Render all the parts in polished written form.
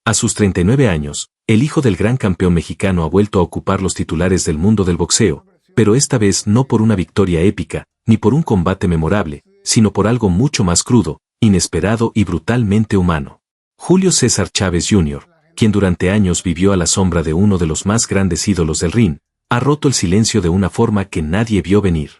A sus 39 años, el hijo del gran campeón mexicano ha vuelto a ocupar los titulares del mundo del boxeo, pero esta vez no por una victoria épica, ni por un combate memorable, sino por algo mucho más crudo, inesperado y brutalmente humano. Julio César Chávez Jr., quien durante años vivió a la sombra de uno de los más grandes ídolos del ring, ha roto el silencio de una forma que nadie vio venir.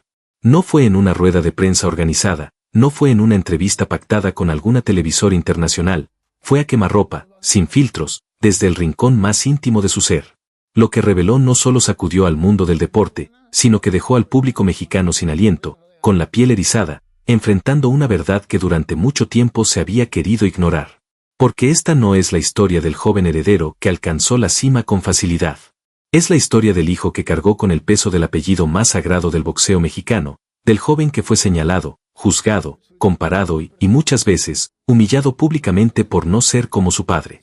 No fue en una rueda de prensa organizada, no fue en una entrevista pactada con alguna televisora internacional, fue a quemarropa, sin filtros, desde el rincón más íntimo de su ser. Lo que reveló no solo sacudió al mundo del deporte, sino que dejó al público mexicano sin aliento, con la piel erizada, enfrentando una verdad que durante mucho tiempo se había querido ignorar. Porque esta no es la historia del joven heredero que alcanzó la cima con facilidad. Es la historia del hijo que cargó con el peso del apellido más sagrado del boxeo mexicano, del joven que fue señalado, juzgado, comparado y muchas veces, humillado públicamente por no ser como su padre.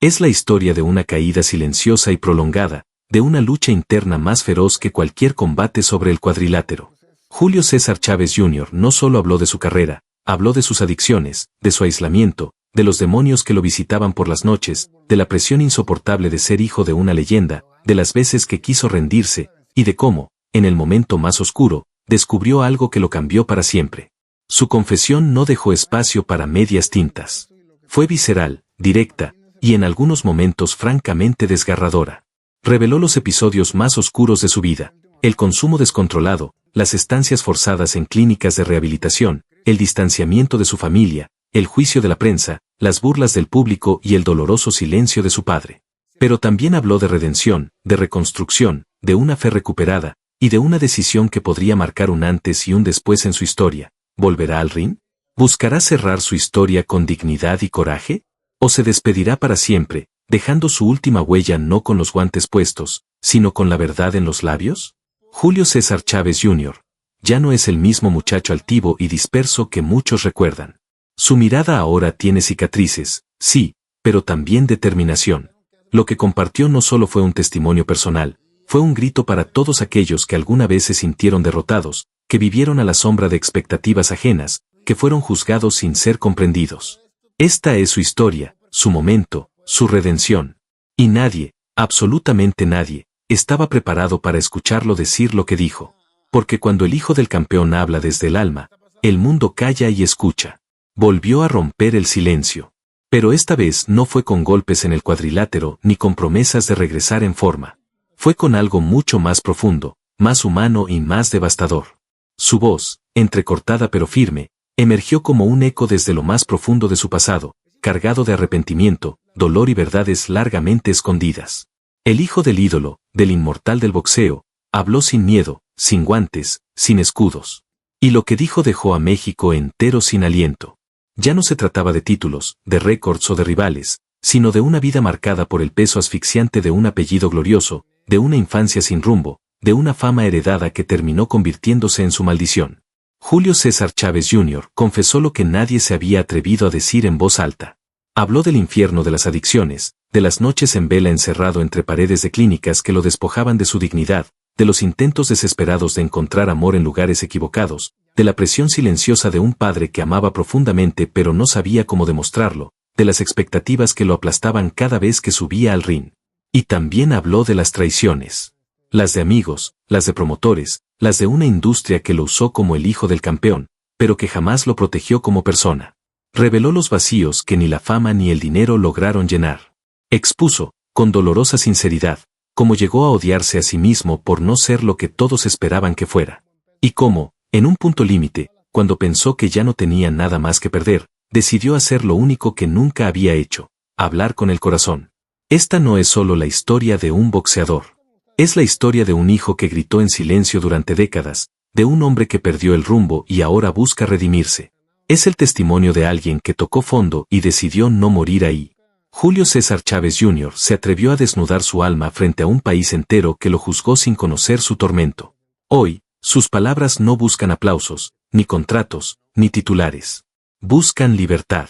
Es la historia de una caída silenciosa y prolongada, de una lucha interna más feroz que cualquier combate sobre el cuadrilátero. Julio César Chávez Jr. no solo habló de su carrera, habló de sus adicciones, de su aislamiento, de los demonios que lo visitaban por las noches, de la presión insoportable de ser hijo de una leyenda, de las veces que quiso rendirse, y de cómo, en el momento más oscuro, descubrió algo que lo cambió para siempre. Su confesión no dejó espacio para medias tintas. Fue visceral, directa, y en algunos momentos francamente desgarradora. Reveló los episodios más oscuros de su vida, el consumo descontrolado, las estancias forzadas en clínicas de rehabilitación, el distanciamiento de su familia, el juicio de la prensa, las burlas del público y el doloroso silencio de su padre. Pero también habló de redención, de reconstrucción, de una fe recuperada, y de una decisión que podría marcar un antes y un después en su historia. ¿Volverá al ring? ¿Buscará cerrar su historia con dignidad y coraje? ¿O se despedirá para siempre, dejando su última huella no con los guantes puestos, sino con la verdad en los labios? Julio César Chávez Jr. ya no es el mismo muchacho altivo y disperso que muchos recuerdan. Su mirada ahora tiene cicatrices, sí, pero también determinación. Lo que compartió no solo fue un testimonio personal, fue un grito para todos aquellos que alguna vez se sintieron derrotados, que vivieron a la sombra de expectativas ajenas, que fueron juzgados sin ser comprendidos. Esta es su historia, su momento, su redención. Y nadie, absolutamente nadie, estaba preparado para escucharlo decir lo que dijo. Porque cuando el hijo del campeón habla desde el alma, el mundo calla y escucha. Volvió a romper el silencio. Pero esta vez no fue con golpes en el cuadrilátero ni con promesas de regresar en forma. Fue con algo mucho más profundo, más humano y más devastador. Su voz, entrecortada pero firme, emergió como un eco desde lo más profundo de su pasado, cargado de arrepentimiento, dolor y verdades largamente escondidas. El hijo del ídolo, del inmortal del boxeo, habló sin miedo, sin guantes, sin escudos. Y lo que dijo dejó a México entero sin aliento. Ya no se trataba de títulos, de récords o de rivales, sino de una vida marcada por el peso asfixiante de un apellido glorioso, de una infancia sin rumbo, de una fama heredada que terminó convirtiéndose en su maldición. Julio César Chávez Jr. confesó lo que nadie se había atrevido a decir en voz alta. Habló del infierno de las adicciones, de las noches en vela encerrado entre paredes de clínicas que lo despojaban de su dignidad, de los intentos desesperados de encontrar amor en lugares equivocados, de la presión silenciosa de un padre que amaba profundamente pero no sabía cómo demostrarlo, de las expectativas que lo aplastaban cada vez que subía al ring. Y también habló de las traiciones. Las de amigos, las de promotores, las de una industria que lo usó como el hijo del campeón, pero que jamás lo protegió como persona. Reveló los vacíos que ni la fama ni el dinero lograron llenar. Expuso, con dolorosa sinceridad, cómo llegó a odiarse a sí mismo por no ser lo que todos esperaban que fuera. Y cómo, en un punto límite, cuando pensó que ya no tenía nada más que perder, decidió hacer lo único que nunca había hecho, hablar con el corazón. Esta no es solo la historia de un boxeador. Es la historia de un hijo que gritó en silencio durante décadas, de un hombre que perdió el rumbo y ahora busca redimirse. Es el testimonio de alguien que tocó fondo y decidió no morir ahí. Julio César Chávez Jr. se atrevió a desnudar su alma frente a un país entero que lo juzgó sin conocer su tormento. Hoy, sus palabras no buscan aplausos, ni contratos, ni titulares. Buscan libertad.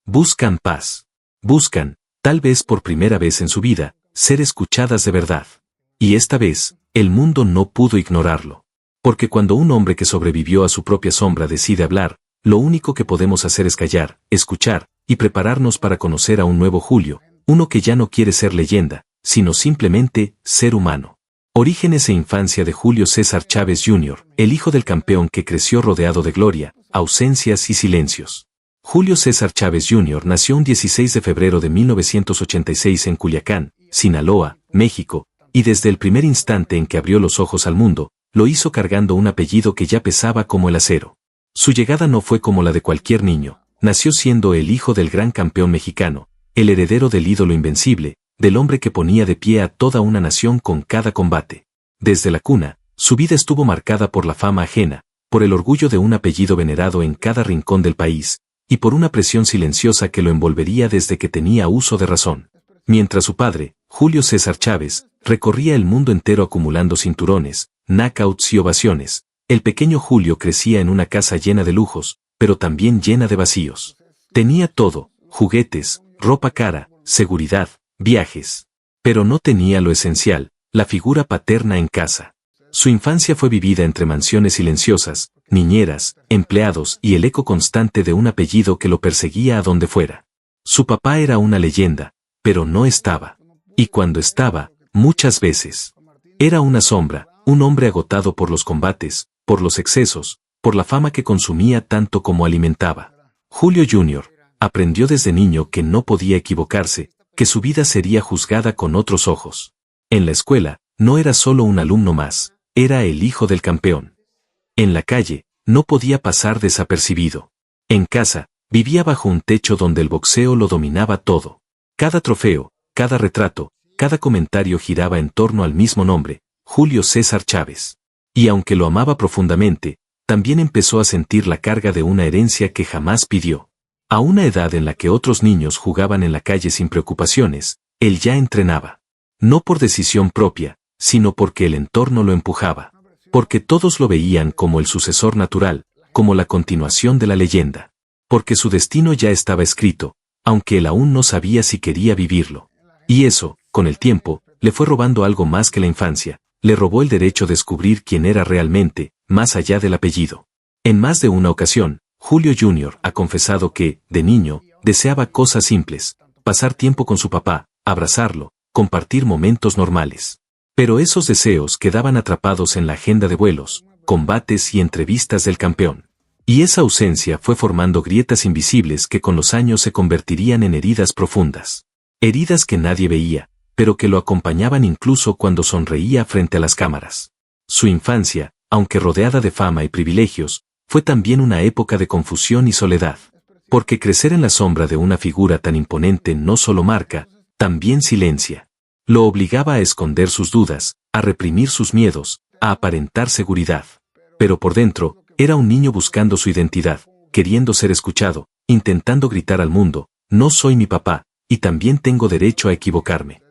Buscan paz. Buscan, tal vez por primera vez en su vida, ser escuchadas de verdad. Y esta vez, el mundo no pudo ignorarlo. Porque cuando un hombre que sobrevivió a su propia sombra decide hablar, lo único que podemos hacer es callar, escuchar, y prepararnos para conocer a un nuevo Julio, uno que ya no quiere ser leyenda, sino simplemente ser humano. Orígenes e infancia de Julio César Chávez Jr., el hijo del campeón que creció rodeado de gloria, ausencias y silencios. Julio César Chávez Jr. nació un 16 de febrero de 1986 en Culiacán, Sinaloa, México, y desde el primer instante en que abrió los ojos al mundo, lo hizo cargando un apellido que ya pesaba como el acero. Su llegada no fue como la de cualquier niño, nació siendo el hijo del gran campeón mexicano, el heredero del ídolo invencible, del hombre que ponía de pie a toda una nación con cada combate. Desde la cuna, su vida estuvo marcada por la fama ajena, por el orgullo de un apellido venerado en cada rincón del país, y por una presión silenciosa que lo envolvería desde que tenía uso de razón. Mientras su padre, Julio César Chávez, recorría el mundo entero acumulando cinturones, knockouts y ovaciones, el pequeño Julio crecía en una casa llena de lujos, pero también llena de vacíos. Tenía todo, juguetes, ropa cara, seguridad, viajes. Pero no tenía lo esencial, la figura paterna en casa. Su infancia fue vivida entre mansiones silenciosas, niñeras, empleados y el eco constante de un apellido que lo perseguía a donde fuera. Su papá era una leyenda, pero no estaba. Y cuando estaba, muchas veces, era una sombra, un hombre agotado por los combates, por los excesos, por la fama que consumía tanto como alimentaba. Julio Jr. aprendió desde niño que no podía equivocarse, que su vida sería juzgada con otros ojos. En la escuela, no era solo un alumno más, era el hijo del campeón. En la calle, no podía pasar desapercibido. En casa, vivía bajo un techo donde el boxeo lo dominaba todo. Cada trofeo, cada retrato, cada comentario giraba en torno al mismo nombre, Julio César Chávez. Y aunque lo amaba profundamente, también empezó a sentir la carga de una herencia que jamás pidió. A una edad en la que otros niños jugaban en la calle sin preocupaciones, él ya entrenaba. No por decisión propia, sino porque el entorno lo empujaba. Porque todos lo veían como el sucesor natural, como la continuación de la leyenda. Porque su destino ya estaba escrito, aunque él aún no sabía si quería vivirlo. Y eso, con el tiempo, le fue robando algo más que la infancia, le robó el derecho a descubrir quién era realmente, más allá del apellido. En más de una ocasión, Julio Jr. ha confesado que, de niño, deseaba cosas simples, pasar tiempo con su papá, abrazarlo, compartir momentos normales. Pero esos deseos quedaban atrapados en la agenda de vuelos, combates y entrevistas del campeón. Y esa ausencia fue formando grietas invisibles que con los años se convertirían en heridas profundas. Heridas que nadie veía, pero que lo acompañaban incluso cuando sonreía frente a las cámaras. Su infancia, aunque rodeada de fama y privilegios, fue también una época de confusión y soledad. Porque crecer en la sombra de una figura tan imponente no solo marca, también silencia. Lo obligaba a esconder sus dudas, a reprimir sus miedos, a aparentar seguridad. Pero por dentro, era un niño buscando su identidad, queriendo ser escuchado, intentando gritar al mundo, no soy mi papá, y también tengo derecho a equivocarme.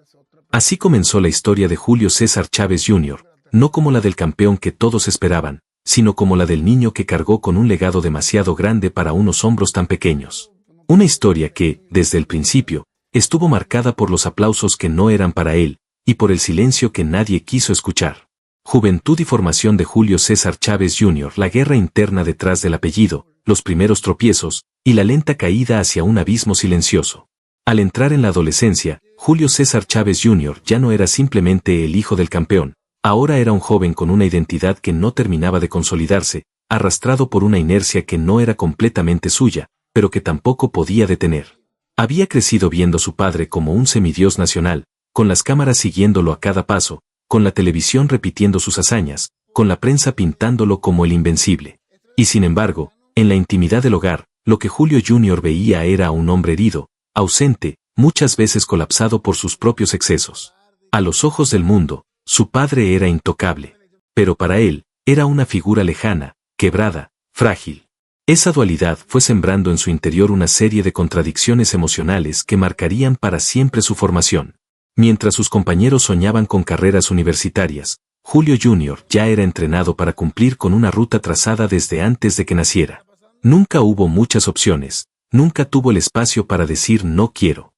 Así comenzó la historia de Julio César Chávez Jr., no como la del campeón que todos esperaban, sino como la del niño que cargó con un legado demasiado grande para unos hombros tan pequeños. Una historia que, desde el principio, estuvo marcada por los aplausos que no eran para él, y por el silencio que nadie quiso escuchar. Juventud y formación de Julio César Chávez Jr., la guerra interna detrás del apellido, los primeros tropiezos, y la lenta caída hacia un abismo silencioso. Al entrar en la adolescencia, Julio César Chávez Jr. ya no era simplemente el hijo del campeón, ahora era un joven con una identidad que no terminaba de consolidarse, arrastrado por una inercia que no era completamente suya, pero que tampoco podía detener. Había crecido viendo a su padre como un semidios nacional, con las cámaras siguiéndolo a cada paso, con la televisión repitiendo sus hazañas, con la prensa pintándolo como el invencible. Y sin embargo, en la intimidad del hogar, lo que Julio Jr. veía era a un hombre herido, ausente, muchas veces colapsado por sus propios excesos. A los ojos del mundo, su padre era intocable. Pero para él, era una figura lejana, quebrada, frágil. Esa dualidad fue sembrando en su interior una serie de contradicciones emocionales que marcarían para siempre su formación. Mientras sus compañeros soñaban con carreras universitarias, Julio Jr. ya era entrenado para cumplir con una ruta trazada desde antes de que naciera. Nunca hubo muchas opciones, nunca tuvo el espacio para decir no quiero.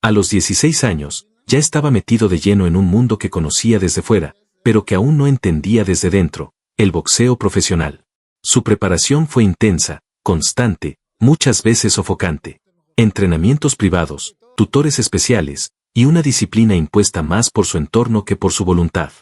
A los 16 años, ya estaba metido de lleno en un mundo que conocía desde fuera, pero que aún no entendía desde dentro, el boxeo profesional. Su preparación fue intensa, constante, muchas veces sofocante. Entrenamientos privados, tutores especiales, y una disciplina impuesta más por su entorno que por su voluntad.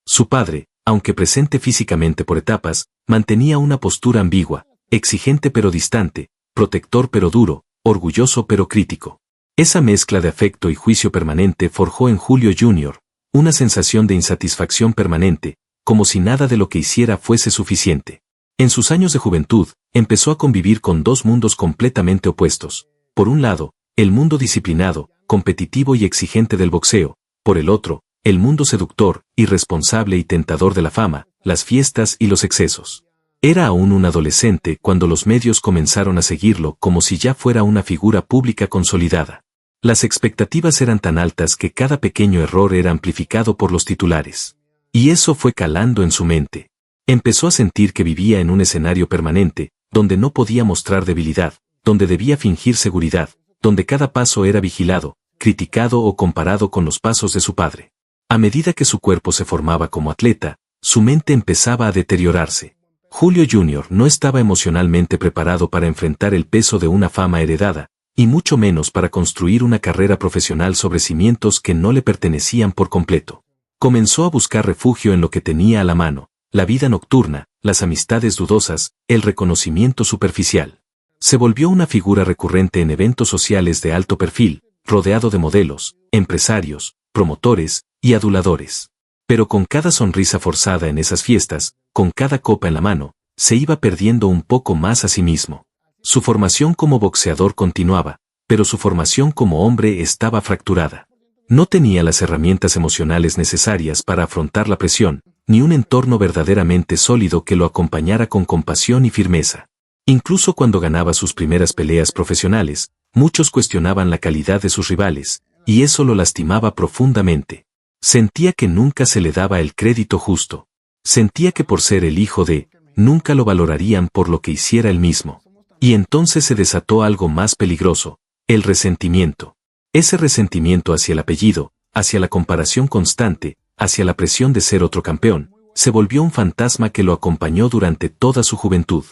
Su padre, aunque presente físicamente por etapas, mantenía una postura ambigua, exigente pero distante, protector pero duro, orgulloso pero crítico. Esa mezcla de afecto y juicio permanente forjó en Julio Jr. una sensación de insatisfacción permanente, como si nada de lo que hiciera fuese suficiente. En sus años de juventud, empezó a convivir con dos mundos completamente opuestos. Por un lado, el mundo disciplinado, competitivo y exigente del boxeo; por el otro, el mundo seductor, irresponsable y tentador de la fama, las fiestas y los excesos. Era aún un adolescente cuando los medios comenzaron a seguirlo como si ya fuera una figura pública consolidada. Las expectativas eran tan altas que cada pequeño error era amplificado por los titulares. Y eso fue calando en su mente. Empezó a sentir que vivía en un escenario permanente, donde no podía mostrar debilidad, donde debía fingir seguridad, donde cada paso era vigilado, criticado o comparado con los pasos de su padre. A medida que su cuerpo se formaba como atleta, su mente empezaba a deteriorarse. Julio Jr. no estaba emocionalmente preparado para enfrentar el peso de una fama heredada, y mucho menos para construir una carrera profesional sobre cimientos que no le pertenecían por completo. Comenzó a buscar refugio en lo que tenía a la mano: la vida nocturna, las amistades dudosas, el reconocimiento superficial. Se volvió una figura recurrente en eventos sociales de alto perfil, rodeado de modelos, empresarios, promotores y aduladores. Pero con cada sonrisa forzada en esas fiestas, con cada copa en la mano, se iba perdiendo un poco más a sí mismo. Su formación como boxeador continuaba, pero su formación como hombre estaba fracturada. No tenía las herramientas emocionales necesarias para afrontar la presión, ni un entorno verdaderamente sólido que lo acompañara con compasión y firmeza. Incluso cuando ganaba sus primeras peleas profesionales, muchos cuestionaban la calidad de sus rivales, y eso lo lastimaba profundamente. Sentía que nunca se le daba el crédito justo. Sentía que por ser el hijo de, nunca lo valorarían por lo que hiciera él mismo. Y entonces se desató algo más peligroso: el resentimiento. Ese resentimiento hacia el apellido, hacia la comparación constante, hacia la presión de ser otro campeón, se volvió un fantasma que lo acompañó durante toda su juventud.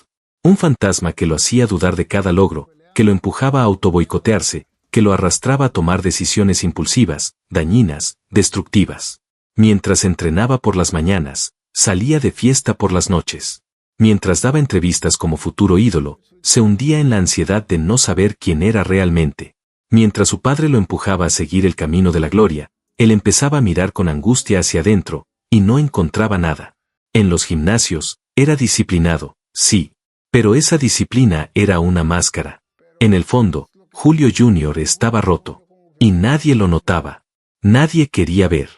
Un fantasma que lo hacía dudar de cada logro, que lo empujaba a autoboicotearse, que lo arrastraba a tomar decisiones impulsivas, dañinas, destructivas. Mientras entrenaba por las mañanas, salía de fiesta por las noches. Mientras daba entrevistas como futuro ídolo, se hundía en la ansiedad de no saber quién era realmente. Mientras su padre lo empujaba a seguir el camino de la gloria, él empezaba a mirar con angustia hacia adentro, y no encontraba nada. En los gimnasios, era disciplinado, sí. Pero esa disciplina era una máscara. En el fondo, Julio Jr. estaba roto. Y nadie lo notaba. Nadie quería ver.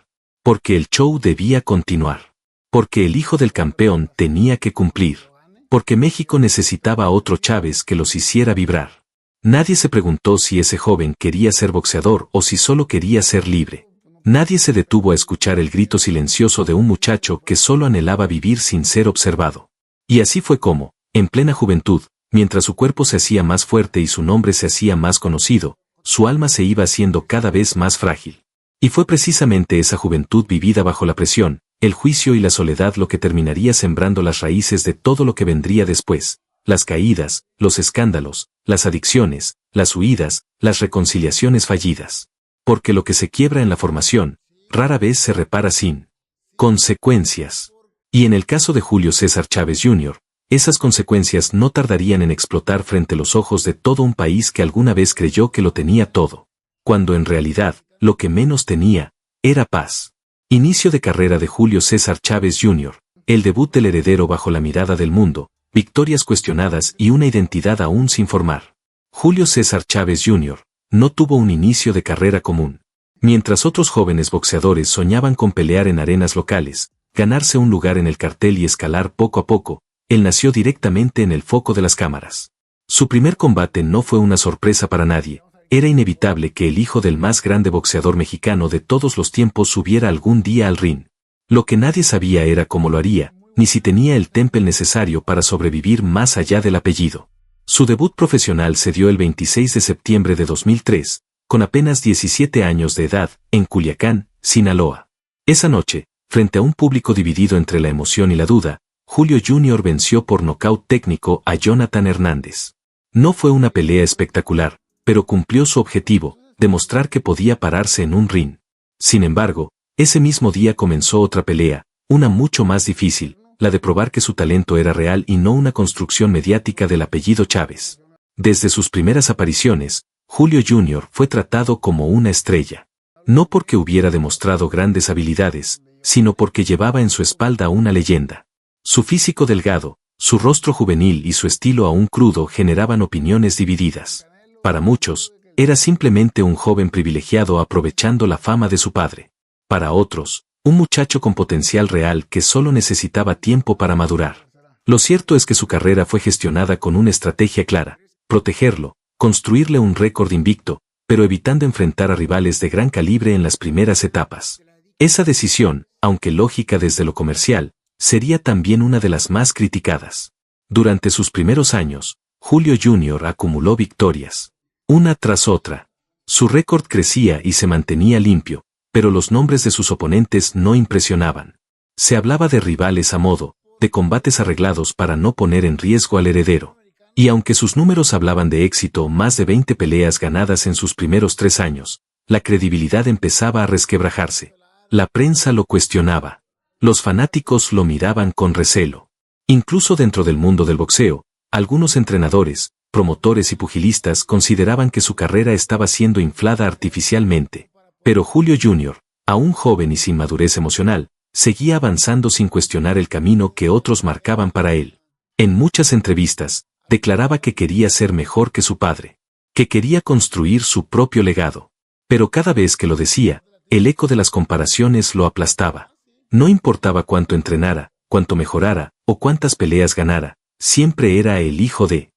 Porque el show debía continuar. Porque el hijo del campeón tenía que cumplir. Porque México necesitaba a otro Chávez que los hiciera vibrar. Nadie se preguntó si ese joven quería ser boxeador o si solo quería ser libre. Nadie se detuvo a escuchar el grito silencioso de un muchacho que solo anhelaba vivir sin ser observado. Y así fue como, en plena juventud, mientras su cuerpo se hacía más fuerte y su nombre se hacía más conocido, su alma se iba haciendo cada vez más frágil. Y fue precisamente esa juventud vivida bajo la presión, el juicio y la soledad lo que terminaría sembrando las raíces de todo lo que vendría después: las caídas, los escándalos, las adicciones, las huidas, las reconciliaciones fallidas. Porque lo que se quiebra en la formación, rara vez se repara sin consecuencias. Y en el caso de Julio César Chávez Jr., esas consecuencias no tardarían en explotar frente a los ojos de todo un país que alguna vez creyó que lo tenía todo. Cuando en realidad, lo que menos tenía, era paz. Inicio de carrera de Julio César Chávez Jr., el debut del heredero bajo la mirada del mundo, victorias cuestionadas y una identidad aún sin formar. Julio César Chávez Jr. no tuvo un inicio de carrera común. Mientras otros jóvenes boxeadores soñaban con pelear en arenas locales, ganarse un lugar en el cartel y escalar poco a poco, él nació directamente en el foco de las cámaras. Su primer combate no fue una sorpresa para nadie. Era inevitable que el hijo del más grande boxeador mexicano de todos los tiempos subiera algún día al ring. Lo que nadie sabía era cómo lo haría, ni si tenía el temple necesario para sobrevivir más allá del apellido. Su debut profesional se dio el 26 de septiembre de 2003, con apenas 17 años de edad, en Culiacán, Sinaloa. Esa noche, frente a un público dividido entre la emoción y la duda, Julio Jr. venció por nocaut técnico a Jonathan Hernández. No fue una pelea espectacular, pero cumplió su objetivo: demostrar que podía pararse en un ring. Sin embargo, ese mismo día comenzó otra pelea, una mucho más difícil, la de probar que su talento era real y no una construcción mediática del apellido Chávez. Desde sus primeras apariciones, Julio Jr. fue tratado como una estrella. No porque hubiera demostrado grandes habilidades, sino porque llevaba en su espalda una leyenda. Su físico delgado, su rostro juvenil y su estilo aún crudo generaban opiniones divididas. Para muchos, era simplemente un joven privilegiado aprovechando la fama de su padre. Para otros, un muchacho con potencial real que solo necesitaba tiempo para madurar. Lo cierto es que su carrera fue gestionada con una estrategia clara: protegerlo, construirle un récord invicto, pero evitando enfrentar a rivales de gran calibre en las primeras etapas. Esa decisión, aunque lógica desde lo comercial, sería también una de las más criticadas. Durante sus primeros años, Julio Jr. acumuló victorias, una tras otra. Su récord crecía y se mantenía limpio, pero los nombres de sus oponentes no impresionaban. Se hablaba de rivales a modo, de combates arreglados para no poner en riesgo al heredero. Y aunque sus números hablaban de éxito, más de 20 peleas ganadas en sus primeros 3 años, la credibilidad empezaba a resquebrajarse. La prensa lo cuestionaba. Los fanáticos lo miraban con recelo. Incluso dentro del mundo del boxeo, algunos entrenadores, promotores y pugilistas consideraban que su carrera estaba siendo inflada artificialmente. Pero Julio Jr., aún joven y sin madurez emocional, seguía avanzando sin cuestionar el camino que otros marcaban para él. En muchas entrevistas, declaraba que quería ser mejor que su padre, que quería construir su propio legado. Pero cada vez que lo decía, el eco de las comparaciones lo aplastaba. No importaba cuánto entrenara, cuánto mejorara, o cuántas peleas ganara, siempre era el hijo de.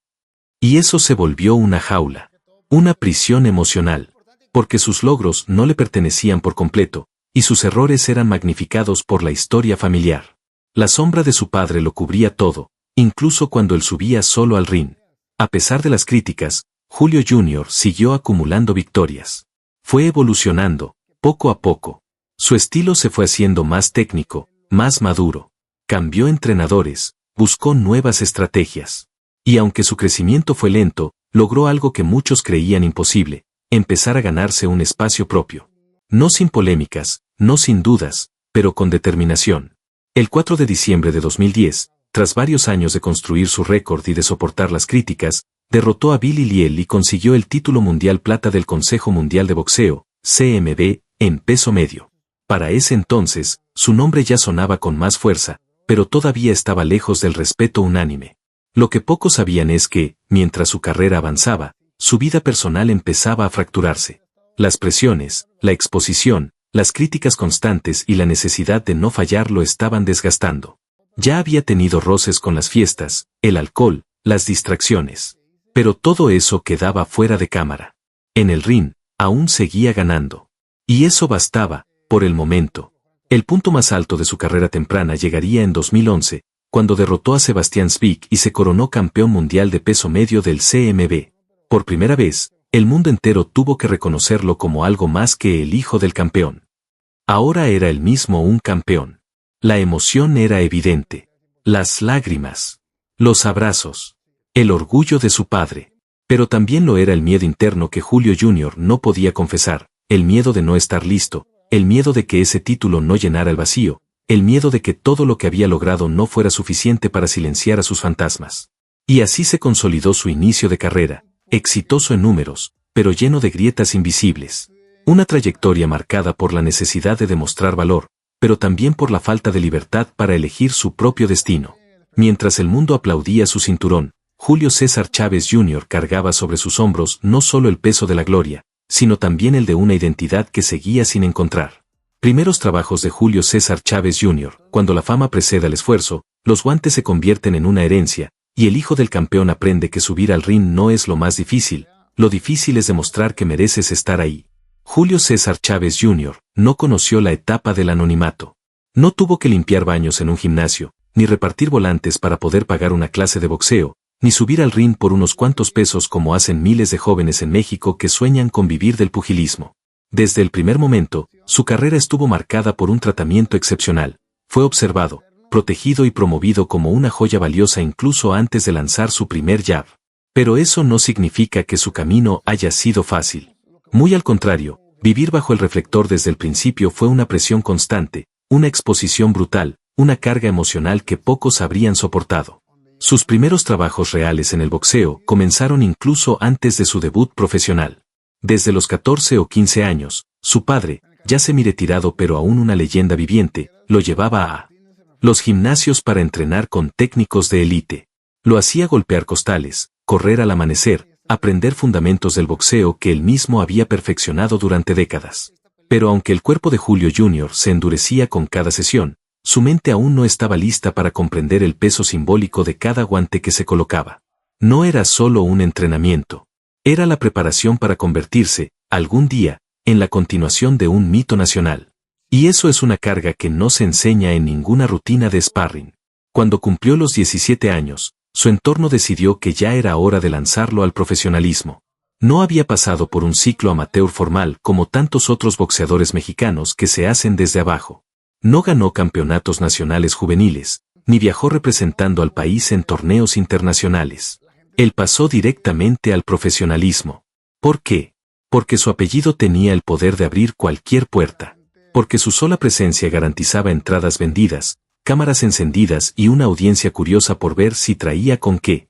Y eso se volvió una jaula, una prisión emocional, porque sus logros no le pertenecían por completo, y sus errores eran magnificados por la historia familiar. La sombra de su padre lo cubría todo, incluso cuando él subía solo al ring. A pesar de las críticas, Julio Jr. siguió acumulando victorias. Fue evolucionando, poco a poco. Su estilo se fue haciendo más técnico, más maduro. Cambió entrenadores, buscó nuevas estrategias. Y aunque su crecimiento fue lento, logró algo que muchos creían imposible: empezar a ganarse un espacio propio. No sin polémicas, no sin dudas, pero con determinación. El 4 de diciembre de 2010, tras varios años de construir su récord y de soportar las críticas, derrotó a Billy Liel y consiguió el título mundial plata del Consejo Mundial de Boxeo, CMB, en peso medio. Para ese entonces, su nombre ya sonaba con más fuerza, pero todavía estaba lejos del respeto unánime. Lo que pocos sabían es que, mientras su carrera avanzaba, su vida personal empezaba a fracturarse. Las presiones, la exposición, las críticas constantes y la necesidad de no fallar lo estaban desgastando. Ya había tenido roces con las fiestas, el alcohol, las distracciones. Pero todo eso quedaba fuera de cámara. En el ring, aún seguía ganando. Y eso bastaba, por el momento. El punto más alto de su carrera temprana llegaría en 2011, cuando derrotó a Sebastián Spiek y se coronó campeón mundial de peso medio del CMB. Por primera vez, el mundo entero tuvo que reconocerlo como algo más que el hijo del campeón. Ahora era él mismo un campeón. La emoción era evidente. Las lágrimas. Los abrazos. El orgullo de su padre. Pero también lo era el miedo interno que Julio Jr. no podía confesar, el miedo de no estar listo, el miedo de que ese título no llenara el vacío, el miedo de que todo lo que había logrado no fuera suficiente para silenciar a sus fantasmas. Y así se consolidó su inicio de carrera, exitoso en números, pero lleno de grietas invisibles. Una trayectoria marcada por la necesidad de demostrar valor, pero también por la falta de libertad para elegir su propio destino. Mientras el mundo aplaudía su cinturón, Julio César Chávez Jr. cargaba sobre sus hombros no solo el peso de la gloria, sino también el de una identidad que seguía sin encontrar. Primeros trabajos de Julio César Chávez Jr. Cuando la fama precede al esfuerzo, los guantes se convierten en una herencia, y el hijo del campeón aprende que subir al ring no es lo más difícil, lo difícil es demostrar que mereces estar ahí. Julio César Chávez Jr. no conoció la etapa del anonimato. No tuvo que limpiar baños en un gimnasio, ni repartir volantes para poder pagar una clase de boxeo, ni subir al ring por unos cuantos pesos como hacen miles de jóvenes en México que sueñan con vivir del pugilismo. Desde el primer momento, su carrera estuvo marcada por un tratamiento excepcional. Fue observado, protegido y promovido como una joya valiosa incluso antes de lanzar su primer jab. Pero eso no significa que su camino haya sido fácil. Muy al contrario, vivir bajo el reflector desde el principio fue una presión constante, una exposición brutal, una carga emocional que pocos habrían soportado. Sus primeros trabajos reales en el boxeo comenzaron incluso antes de su debut profesional. Desde los 14 o 15 años, su padre, ya semi-retirado pero aún una leyenda viviente, lo llevaba a los gimnasios para entrenar con técnicos de élite. Lo hacía golpear costales, correr al amanecer, aprender fundamentos del boxeo que él mismo había perfeccionado durante décadas. Pero aunque el cuerpo de Julio Jr. se endurecía con cada sesión, su mente aún no estaba lista para comprender el peso simbólico de cada guante que se colocaba. No era solo un entrenamiento. Era la preparación para convertirse, algún día, en la continuación de un mito nacional. Y eso es una carga que no se enseña en ninguna rutina de sparring. Cuando cumplió los 17 años, su entorno decidió que ya era hora de lanzarlo al profesionalismo. No había pasado por un ciclo amateur formal como tantos otros boxeadores mexicanos que se hacen desde abajo. No ganó campeonatos nacionales juveniles, ni viajó representando al país en torneos internacionales. Él pasó directamente al profesionalismo. ¿Por qué? Porque su apellido tenía el poder de abrir cualquier puerta. Porque su sola presencia garantizaba entradas vendidas, cámaras encendidas y una audiencia curiosa por ver si traía con qué.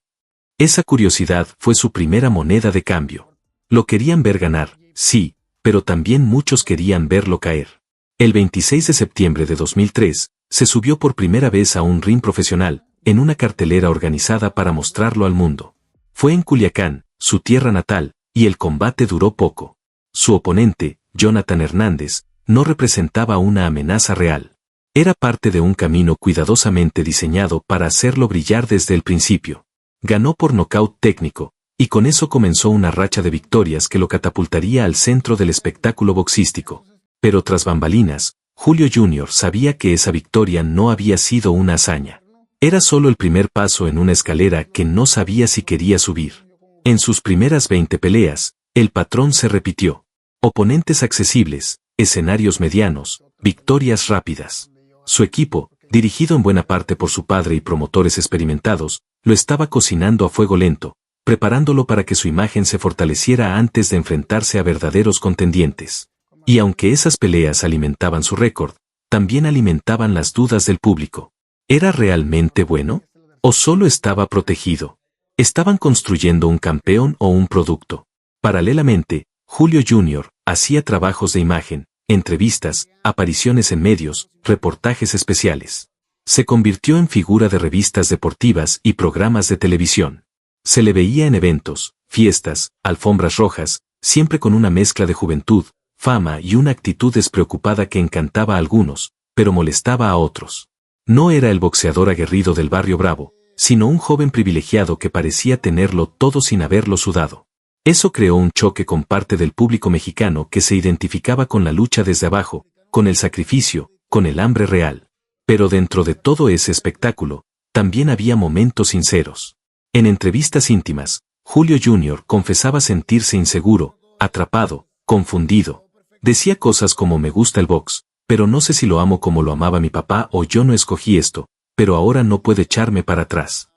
Esa curiosidad fue su primera moneda de cambio. Lo querían ver ganar, sí, pero también muchos querían verlo caer. El 26 de septiembre de 2003, se subió por primera vez a un ring profesional, en una cartelera organizada para mostrarlo al mundo. Fue en Culiacán, su tierra natal, y el combate duró poco. Su oponente, Jonathan Hernández, no representaba una amenaza real. Era parte de un camino cuidadosamente diseñado para hacerlo brillar desde el principio. Ganó por nocaut técnico, y con eso comenzó una racha de victorias que lo catapultaría al centro del espectáculo boxístico. Pero tras bambalinas, Julio Jr. sabía que esa victoria no había sido una hazaña. Era solo el primer paso en una escalera que no sabía si quería subir. En sus primeras 20 peleas, el patrón se repitió. Oponentes accesibles, escenarios medianos, victorias rápidas. Su equipo, dirigido en buena parte por su padre y promotores experimentados, lo estaba cocinando a fuego lento, preparándolo para que su imagen se fortaleciera antes de enfrentarse a verdaderos contendientes. Y aunque esas peleas alimentaban su récord, también alimentaban las dudas del público. ¿Era realmente bueno? ¿O solo estaba protegido? ¿Estaban construyendo un campeón o un producto? Paralelamente, Julio Jr. hacía trabajos de imagen, entrevistas, apariciones en medios, reportajes especiales. Se convirtió en figura de revistas deportivas y programas de televisión. Se le veía en eventos, fiestas, alfombras rojas, siempre con una mezcla de juventud, fama y una actitud despreocupada que encantaba a algunos, pero molestaba a otros. No era el boxeador aguerrido del barrio bravo, sino un joven privilegiado que parecía tenerlo todo sin haberlo sudado. Eso creó un choque con parte del público mexicano que se identificaba con la lucha desde abajo, con el sacrificio, con el hambre real. Pero dentro de todo ese espectáculo, también había momentos sinceros. En entrevistas íntimas, Julio Jr. confesaba sentirse inseguro, atrapado, confundido. Decía cosas como me gusta el box, pero no sé si lo amo como lo amaba mi papá o yo no escogí esto, pero ahora no puedo echarme para atrás.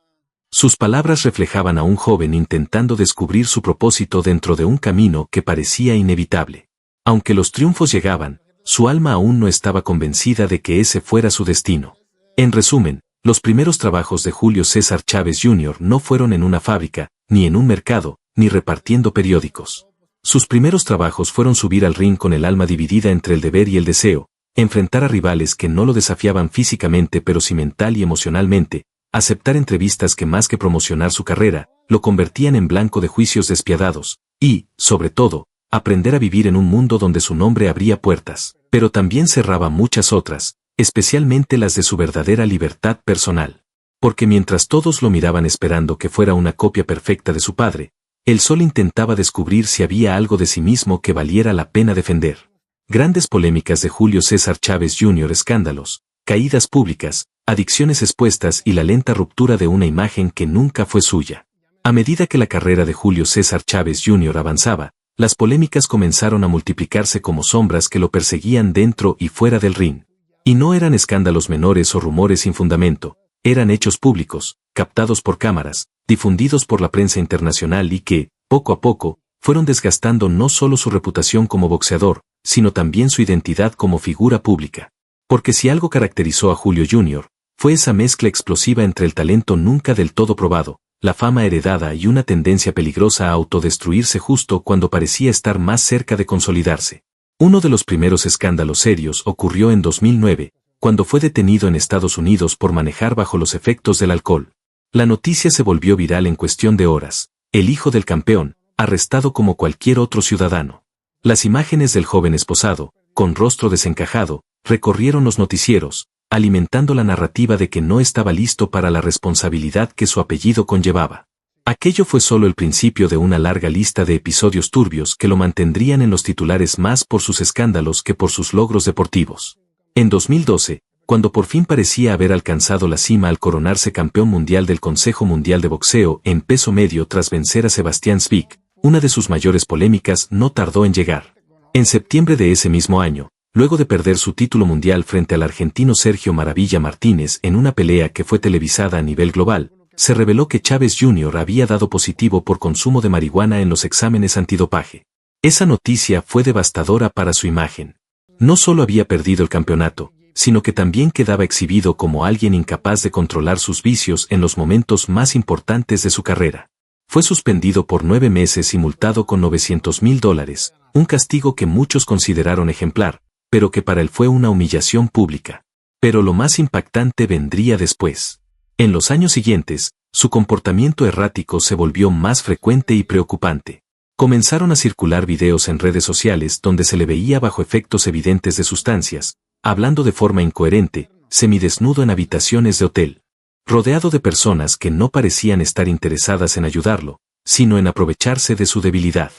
Sus palabras reflejaban a un joven intentando descubrir su propósito dentro de un camino que parecía inevitable. Aunque los triunfos llegaban, su alma aún no estaba convencida de que ese fuera su destino. En resumen, los primeros trabajos de Julio César Chávez Jr. no fueron en una fábrica, ni en un mercado, ni repartiendo periódicos. Sus primeros trabajos fueron subir al ring con el alma dividida entre el deber y el deseo, enfrentar a rivales que no lo desafiaban físicamente pero sí mental y emocionalmente, aceptar entrevistas que más que promocionar su carrera, lo convertían en blanco de juicios despiadados, y, sobre todo, aprender a vivir en un mundo donde su nombre abría puertas, pero también cerraba muchas otras, especialmente las de su verdadera libertad personal. Porque mientras todos lo miraban esperando que fuera una copia perfecta de su padre, él solo intentaba descubrir si había algo de sí mismo que valiera la pena defender. Grandes polémicas de Julio César Chávez Jr. escándalos, caídas públicas, adicciones expuestas y la lenta ruptura de una imagen que nunca fue suya. A medida que la carrera de Julio César Chávez Jr. avanzaba, las polémicas comenzaron a multiplicarse como sombras que lo perseguían dentro y fuera del ring. Y no eran escándalos menores o rumores sin fundamento, eran hechos públicos, captados por cámaras, difundidos por la prensa internacional y que, poco a poco, fueron desgastando no solo su reputación como boxeador, sino también su identidad como figura pública. Porque si algo caracterizó a Julio Jr., fue esa mezcla explosiva entre el talento nunca del todo probado, la fama heredada y una tendencia peligrosa a autodestruirse justo cuando parecía estar más cerca de consolidarse. Uno de los primeros escándalos serios ocurrió en 2009, cuando fue detenido en Estados Unidos por manejar bajo los efectos del alcohol. La noticia se volvió viral en cuestión de horas. El hijo del campeón, arrestado como cualquier otro ciudadano. Las imágenes del joven esposado, con rostro desencajado, recorrieron los noticieros, alimentando la narrativa de que no estaba listo para la responsabilidad que su apellido conllevaba. Aquello fue solo el principio de una larga lista de episodios turbios que lo mantendrían en los titulares más por sus escándalos que por sus logros deportivos. En 2012, cuando por fin parecía haber alcanzado la cima al coronarse campeón mundial del Consejo Mundial de Boxeo en peso medio tras vencer a Sebastián Svik, una de sus mayores polémicas no tardó en llegar. En septiembre de ese mismo año, luego de perder su título mundial frente al argentino Sergio Maravilla Martínez en una pelea que fue televisada a nivel global, se reveló que Chávez Jr. había dado positivo por consumo de marihuana en los exámenes antidopaje. Esa noticia fue devastadora para su imagen. No solo había perdido el campeonato, sino que también quedaba exhibido como alguien incapaz de controlar sus vicios en los momentos más importantes de su carrera. Fue suspendido por 9 meses y multado con $900,000, un castigo que muchos consideraron ejemplar, pero que para él fue una humillación pública. Pero lo más impactante vendría después. En los años siguientes, su comportamiento errático se volvió más frecuente y preocupante. Comenzaron a circular videos en redes sociales donde se le veía bajo efectos evidentes de sustancias, hablando de forma incoherente, semidesnudo en habitaciones de hotel, rodeado de personas que no parecían estar interesadas en ayudarlo, sino en aprovecharse de su debilidad.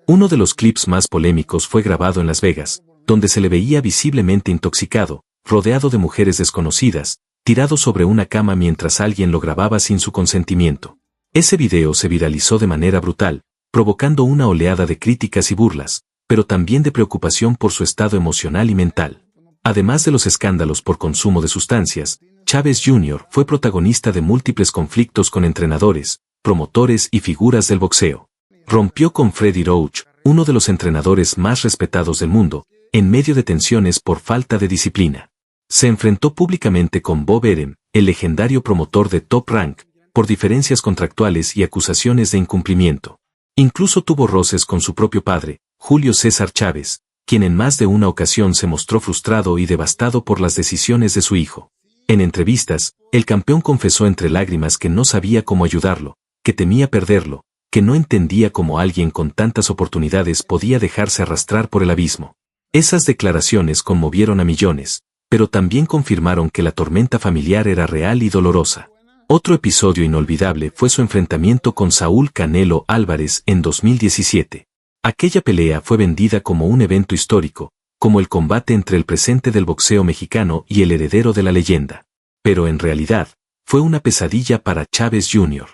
Uno de los clips más polémicos fue grabado en Las Vegas, donde se le veía visiblemente intoxicado, rodeado de mujeres desconocidas, tirado sobre una cama mientras alguien lo grababa sin su consentimiento. Ese video se viralizó de manera brutal, provocando una oleada de críticas y burlas, pero también de preocupación por su estado emocional y mental. Además de los escándalos por consumo de sustancias, Chávez Jr. fue protagonista de múltiples conflictos con entrenadores, promotores y figuras del boxeo. Rompió con Freddie Roach, uno de los entrenadores más respetados del mundo, en medio de tensiones por falta de disciplina. Se enfrentó públicamente con Bob Arum, el legendario promotor de Top Rank, por diferencias contractuales y acusaciones de incumplimiento. Incluso tuvo roces con su propio padre, Julio César Chávez, quien en más de una ocasión se mostró frustrado y devastado por las decisiones de su hijo. En entrevistas, el campeón confesó entre lágrimas que no sabía cómo ayudarlo, que temía perderlo, que no entendía cómo alguien con tantas oportunidades podía dejarse arrastrar por el abismo. Esas declaraciones conmovieron a millones, pero también confirmaron que la tormenta familiar era real y dolorosa. Otro episodio inolvidable fue su enfrentamiento con Saúl Canelo Álvarez en 2017. Aquella pelea fue vendida como un evento histórico, como el combate entre el presente del boxeo mexicano y el heredero de la leyenda. Pero en realidad, fue una pesadilla para Chávez Jr.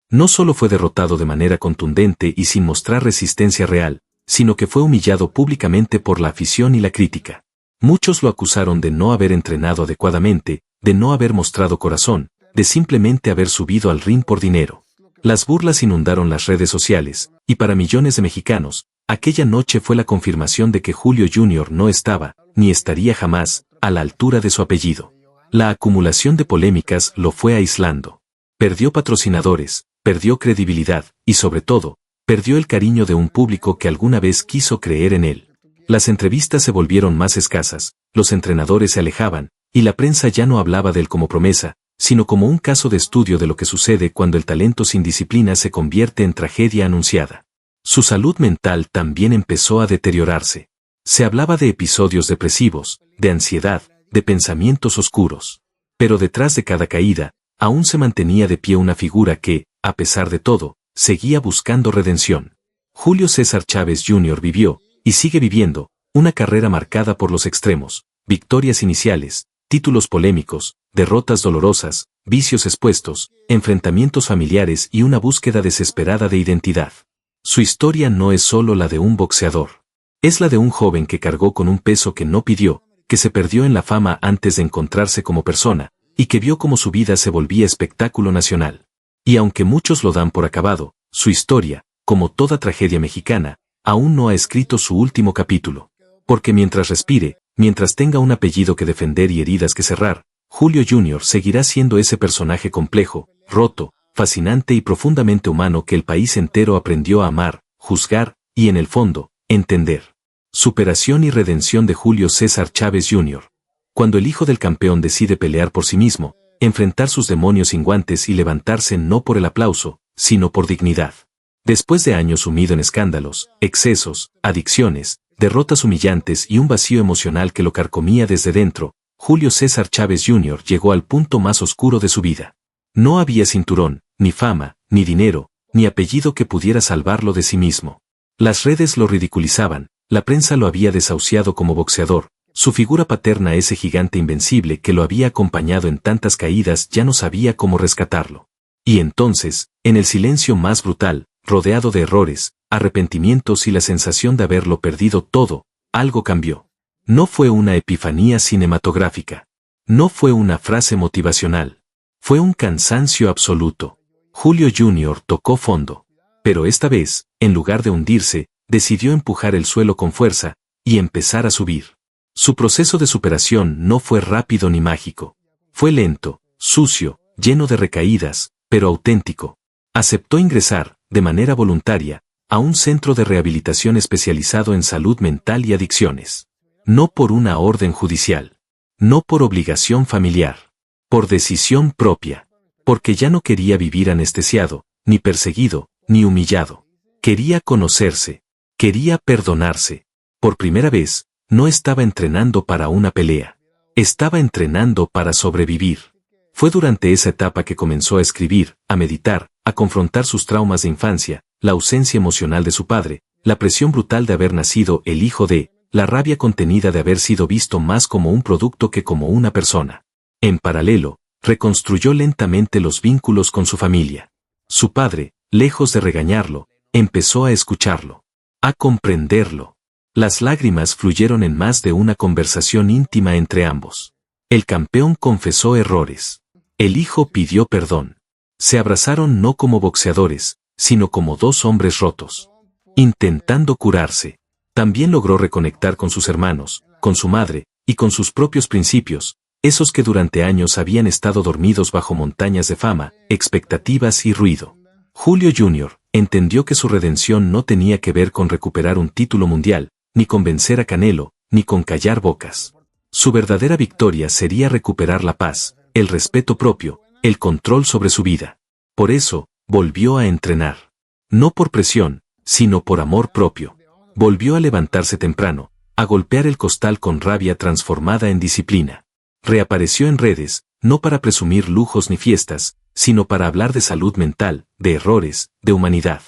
No solo fue derrotado de manera contundente y sin mostrar resistencia real, sino que fue humillado públicamente por la afición y la crítica. Muchos lo acusaron de no haber entrenado adecuadamente, de no haber mostrado corazón, de simplemente haber subido al ring por dinero. Las burlas inundaron las redes sociales, y para millones de mexicanos, aquella noche fue la confirmación de que Julio Jr. no estaba, ni estaría jamás, a la altura de su apellido. La acumulación de polémicas lo fue aislando. Perdió patrocinadores, perdió credibilidad, y sobre todo, perdió el cariño de un público que alguna vez quiso creer en él. Las entrevistas se volvieron más escasas, los entrenadores se alejaban, y la prensa ya no hablaba de él como promesa, sino como un caso de estudio de lo que sucede cuando el talento sin disciplina se convierte en tragedia anunciada. Su salud mental también empezó a deteriorarse. Se hablaba de episodios depresivos, de ansiedad, de pensamientos oscuros. Pero detrás de cada caída, aún se mantenía de pie una figura que, a pesar de todo, seguía buscando redención. Julio César Chávez Jr. vivió, y sigue viviendo, una carrera marcada por los extremos, victorias iniciales, títulos polémicos, derrotas dolorosas, vicios expuestos, enfrentamientos familiares y una búsqueda desesperada de identidad. Su historia no es solo la de un boxeador. Es la de un joven que cargó con un peso que no pidió, que se perdió en la fama antes de encontrarse como persona, y que vio cómo su vida se volvía espectáculo nacional. Y aunque muchos lo dan por acabado, su historia, como toda tragedia mexicana, aún no ha escrito su último capítulo. Porque mientras respire, mientras tenga un apellido que defender y heridas que cerrar, Julio Jr. seguirá siendo ese personaje complejo, roto, fascinante y profundamente humano que el país entero aprendió a amar, juzgar y, en el fondo, entender. Superación y redención de Julio César Chávez Jr. Cuando el hijo del campeón decide pelear por sí mismo, enfrentar sus demonios sin guantes y levantarse no por el aplauso, sino por dignidad. Después de años sumido en escándalos, excesos, adicciones, derrotas humillantes y un vacío emocional que lo carcomía desde dentro, Julio César Chávez Jr. llegó al punto más oscuro de su vida. No había cinturón, ni fama, ni dinero, ni apellido que pudiera salvarlo de sí mismo. Las redes lo ridiculizaban, la prensa lo había desahuciado como boxeador, su figura paterna, ese gigante invencible que lo había acompañado en tantas caídas, ya no sabía cómo rescatarlo. Y entonces, en el silencio más brutal, rodeado de errores, arrepentimientos y la sensación de haberlo perdido todo, algo cambió. No fue una epifanía cinematográfica. No fue una frase motivacional. Fue un cansancio absoluto. Julio Jr. tocó fondo. Pero esta vez, en lugar de hundirse, decidió empujar el suelo con fuerza y empezar a subir. Su proceso de superación no fue rápido ni mágico. Fue lento, sucio, lleno de recaídas, pero auténtico. Aceptó ingresar, de manera voluntaria, a un centro de rehabilitación especializado en salud mental y adicciones. No por una orden judicial. No por obligación familiar. Por decisión propia. Porque ya no quería vivir anestesiado, ni perseguido, ni humillado. Quería conocerse. Quería perdonarse. Por primera vez, no estaba entrenando para una pelea. Estaba entrenando para sobrevivir. Fue durante esa etapa que comenzó a escribir, a meditar, a confrontar sus traumas de infancia, la ausencia emocional de su padre, la presión brutal de haber nacido el hijo de, la rabia contenida de haber sido visto más como un producto que como una persona. En paralelo, reconstruyó lentamente los vínculos con su familia. Su padre, lejos de regañarlo, empezó a escucharlo, a comprenderlo. Las lágrimas fluyeron en más de una conversación íntima entre ambos. El campeón confesó errores. El hijo pidió perdón. Se abrazaron no como boxeadores, sino como dos hombres rotos. Intentando curarse. También logró reconectar con sus hermanos, con su madre, y con sus propios principios, esos que durante años habían estado dormidos bajo montañas de fama, expectativas y ruido. Julio Jr. entendió que su redención no tenía que ver con recuperar un título mundial, ni con vencer a Canelo, ni con callar bocas. Su verdadera victoria sería recuperar la paz, el respeto propio, el control sobre su vida. Por eso, volvió a entrenar. No por presión, sino por amor propio. Volvió a levantarse temprano, a golpear el costal con rabia transformada en disciplina. Reapareció en redes, no para presumir lujos ni fiestas, sino para hablar de salud mental, de errores, de humanidad.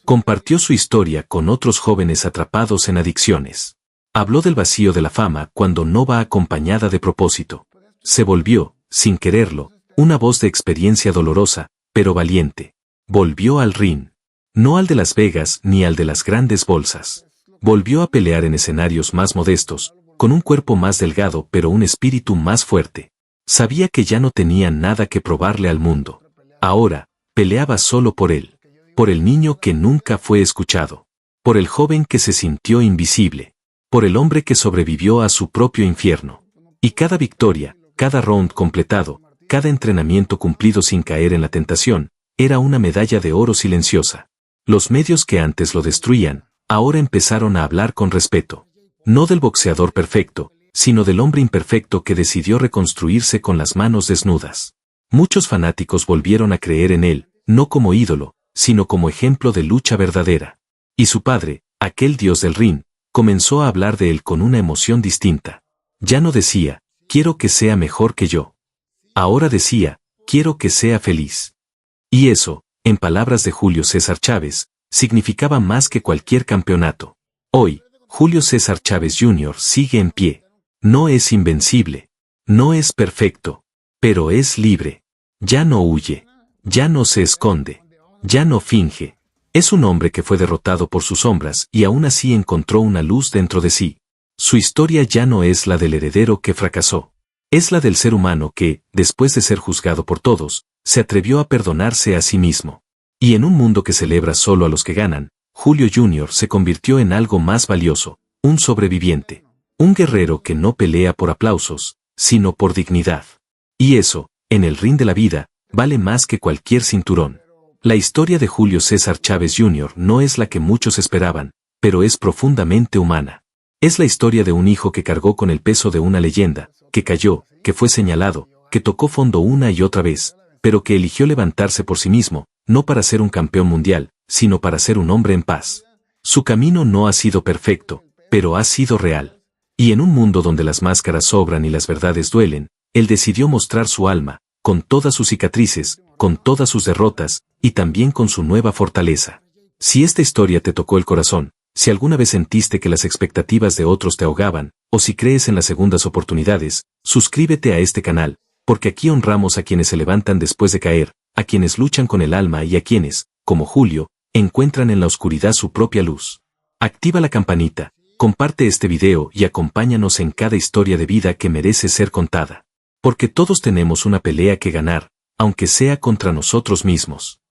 Compartió su historia con otros jóvenes atrapados en adicciones. Habló del vacío de la fama cuando no va acompañada de propósito. Se volvió, sin quererlo, una voz de experiencia dolorosa, pero valiente. Volvió al ring. No al de Las Vegas ni al de las grandes bolsas. Volvió a pelear en escenarios más modestos, con un cuerpo más delgado pero un espíritu más fuerte. Sabía que ya no tenía nada que probarle al mundo. Ahora, peleaba solo por él. Por el niño que nunca fue escuchado. Por el joven que se sintió invisible. Por el hombre que sobrevivió a su propio infierno. Y cada victoria, cada round completado, cada entrenamiento cumplido sin caer en la tentación, era una medalla de oro silenciosa. Los medios que antes lo destruían, ahora empezaron a hablar con respeto. No del boxeador perfecto, sino del hombre imperfecto que decidió reconstruirse con las manos desnudas. Muchos fanáticos volvieron a creer en él, no como ídolo, sino como ejemplo de lucha verdadera. Y su padre, aquel dios del ring, comenzó a hablar de él con una emoción distinta. Ya no decía, quiero que sea mejor que yo. Ahora decía, quiero que sea feliz. Y eso, en palabras de Julio César Chávez, significaba más que cualquier campeonato. Hoy, Julio César Chávez Jr. sigue en pie. No es invencible. No es perfecto. Pero es libre. Ya no huye. Ya no se esconde. Ya no finge. Es un hombre que fue derrotado por sus sombras y aún así encontró una luz dentro de sí. Su historia ya no es la del heredero que fracasó. Es la del ser humano que, después de ser juzgado por todos, se atrevió a perdonarse a sí mismo. Y en un mundo que celebra solo a los que ganan, Julio Jr. se convirtió en algo más valioso, un sobreviviente. Un guerrero que no pelea por aplausos, sino por dignidad. Y eso, en el ring de la vida, vale más que cualquier cinturón. La historia de Julio César Chávez Jr. no es la que muchos esperaban, pero es profundamente humana. Es la historia de un hijo que cargó con el peso de una leyenda, que cayó, que fue señalado, que tocó fondo una y otra vez, pero que eligió levantarse por sí mismo, no para ser un campeón mundial, sino para ser un hombre en paz. Su camino no ha sido perfecto, pero ha sido real. Y en un mundo donde las máscaras sobran y las verdades duelen, él decidió mostrar su alma, con todas sus cicatrices, con todas sus derrotas, y también con su nueva fortaleza. Si esta historia te tocó el corazón, si alguna vez sentiste que las expectativas de otros te ahogaban, o si crees en las segundas oportunidades, suscríbete a este canal, porque aquí honramos a quienes se levantan después de caer, a quienes luchan con el alma y a quienes, como Julio, encuentran en la oscuridad su propia luz. Activa la campanita. Comparte este video y acompáñanos en cada historia de vida que merece ser contada. Porque todos tenemos una pelea que ganar, aunque sea contra nosotros mismos.